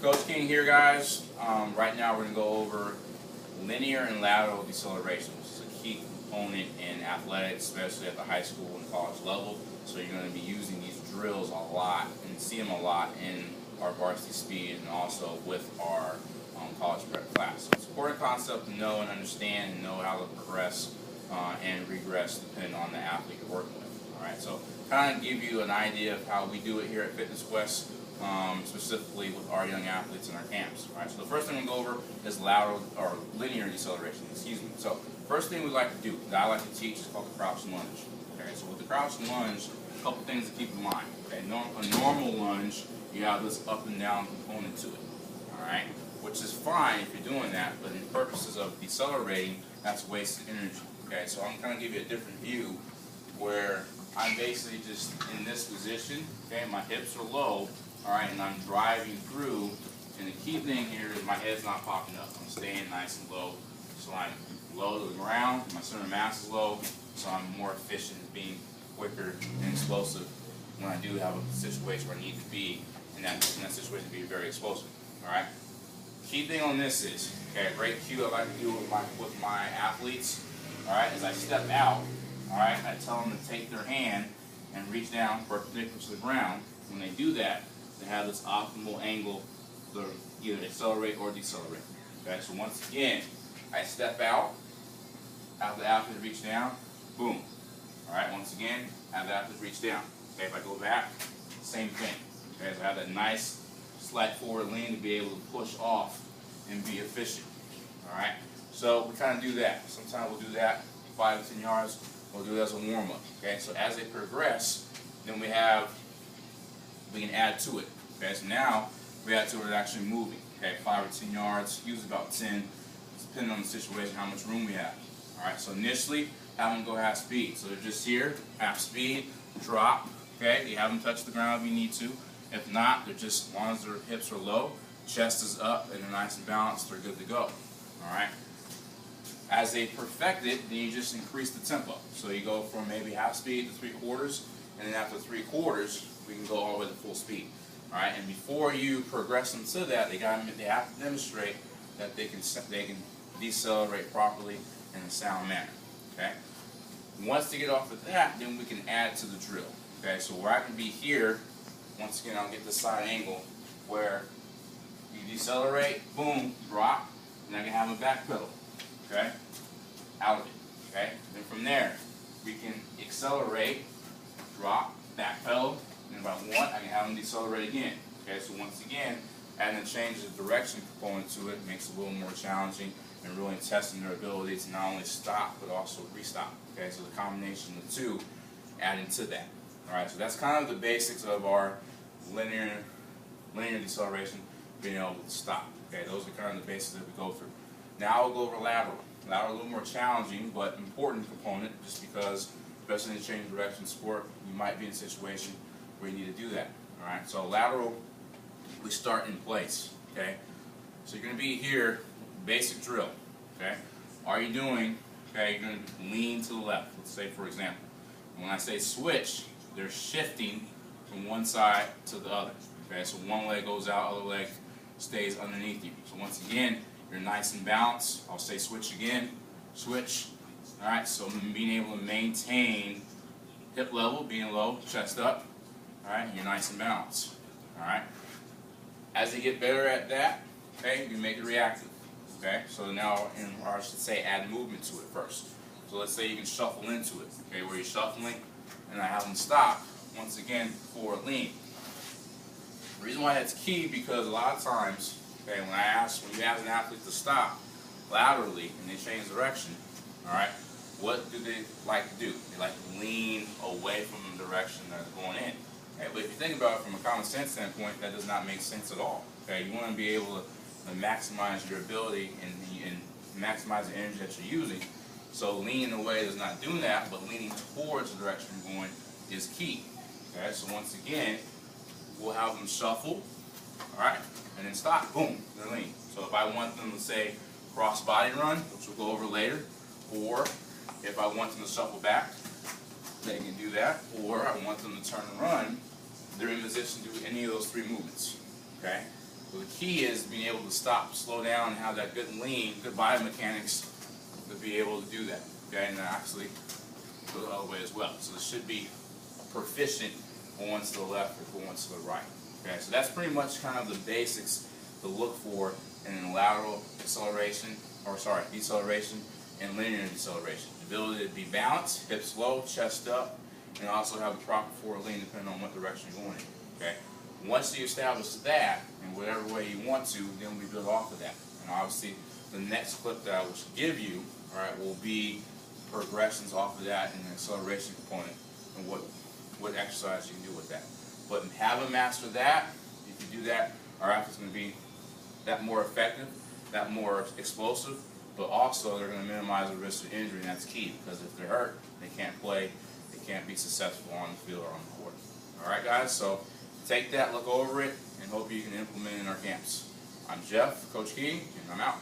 Coach King here, guys. Right now we're going to go over linear and lateral deceleration, which is a key component in athletics, especially at the high school and college level. So you're going to be using these drills a lot and see them a lot in our varsity speed and also with our college prep class. So it's an important concept to know and understand and know how to progress and regress depending on the athlete you're working with. All right, so kind of give you an idea of how we do it here at Fitness Quest. Specifically with our young athletes in our camps. All right, so the first thing we'll go over is lateral or linear deceleration. Excuse me. So first thing we like to do that I like to teach is called the crouch lunge. Okay, so with the crouch lunge, a couple things to keep in mind. Okay, a normal lunge, you have this up and down component to it. All right, which is fine if you're doing that, but in purposes of decelerating, that's wasted energy. Okay, so I'm going to give you a different view where I'm basically just in this position. Okay, my hips are low. All right, and I'm driving through, and the key thing here is my head's not popping up. I'm staying nice and low, so I'm low to the ground. My center of mass is low, so I'm more efficient at being quicker and explosive when I do have a situation where I need to be in that situation to be very explosive. All right. Key thing on this is, okay, a great cue I like to do with my athletes. All right, as I step out, all right, I tell them to take their hand and reach down perpendicular to the ground. When they do that, they have this optimal angle to either accelerate or decelerate. Okay, so once again, I step out, have the athlete reach down, boom. All right, once again, have the athlete reach down. Okay, if I go back, same thing. Okay, so I have that nice slight forward lean to be able to push off and be efficient. All right, so we kind of do that. Sometimes we'll do that 5 to 10 yards. We'll do that as a warm up. Okay, so as they progress, then we can add to it. Okay, so now we add to it actually moving. Okay, 5 or 10 yards, usually about 10, depending on the situation, how much room we have. All right, so initially, have them go half speed. So they're just here, half speed, drop. Okay, you have them touch the ground if you need to. If not, they're just, as long as their hips are low, chest is up, and they're nice and balanced, they're good to go. All right. As they perfect it, then you just increase the tempo. So you go from maybe half speed to 3/4, and then after 3/4, we can go all the way to full speed. All right, and before you progress them to that, they have to demonstrate that they can decelerate properly in a sound manner. Okay. Once they get off of that, then we can add to the drill. Okay, so where I can be here, once again, I'll get the side angle where you decelerate, boom, drop, and I can have a back pedal. Okay, out of it. Okay, then from there, we can accelerate, drop, back pedal. And if I want, I can have them decelerate again. Okay, so once again, adding a change of direction component to it makes it a little more challenging and really testing their ability to not only stop but also restop. Okay, so the combination of the two, adding to that. All right, so that's kind of the basics of our linear deceleration, being able to stop. Okay, those are kind of the basics that we go through. Now we'll go over lateral. Lateral a little more challenging but important component, just because, especially in the change of direction sport, you might be in a situation where you need to do that. All right, so lateral, we start in place. Okay, so you're going to be here, basic drill. Okay, are you doing? Okay, you're going to lean to the left. Let's say, for example, when I say switch, they're shifting from one side to the other. Okay, so one leg goes out, other leg stays underneath you. So once again, you're nice and balanced. I'll say switch again, switch. All right, so being able to maintain hip level, being low, chest up. All right, you're nice and balanced. All right. As they get better at that, okay, you make it reactive. Okay, so now, or I should say, add movement to it first. So let's say you can shuffle into it. Okay, where you're shuffling, and I have them stop. Once again, forward lean. The reason why that's key, because a lot of times, okay, when you ask an athlete to stop laterally and they change direction, all right, what do they like to do? They like to lean away from the direction that they're going in. Okay, but if you think about it from a common sense standpoint, that does not make sense at all. Okay, you want to be able to maximize your ability and maximize the energy that you're using. So leaning away is not doing that, but leaning towards the direction you're going is key. Okay, so once again, we'll have them shuffle, all right, and then stop, boom, they're lean. So if I want them to say cross body run, which we'll go over later, or if I want them to shuffle back, they can do that, or I want them to turn and run, they're in position to do any of those three movements. Okay? So the key is being able to stop, slow down, and have that good lean, good biomechanics to be able to do that. Okay, and then actually go the other way as well. So this should be proficient going to the left or going to the right. Okay, so that's pretty much kind of the basics to look for in a lateral acceleration, deceleration and linear deceleration. The ability to be balanced, hips low, chest up, and also have a proper forward lean depending on what direction you're going in. Okay. Once you establish that in whatever way you want to, then we build off of that. And obviously, the next clip that I will give you, all right, will be progressions off of that and the acceleration component and what exercise you can do with that. But having mastered that, if you do that, our athlete's going to be that more effective, that more explosive, but also they're going to minimize the risk of injury, and that's key because if they're hurt, they can't play, they can't be successful on the field or on the court. All right, guys, so take that, look over it, and hope you can implement it in our camps. I'm Jeff, Coach Key, and I'm out.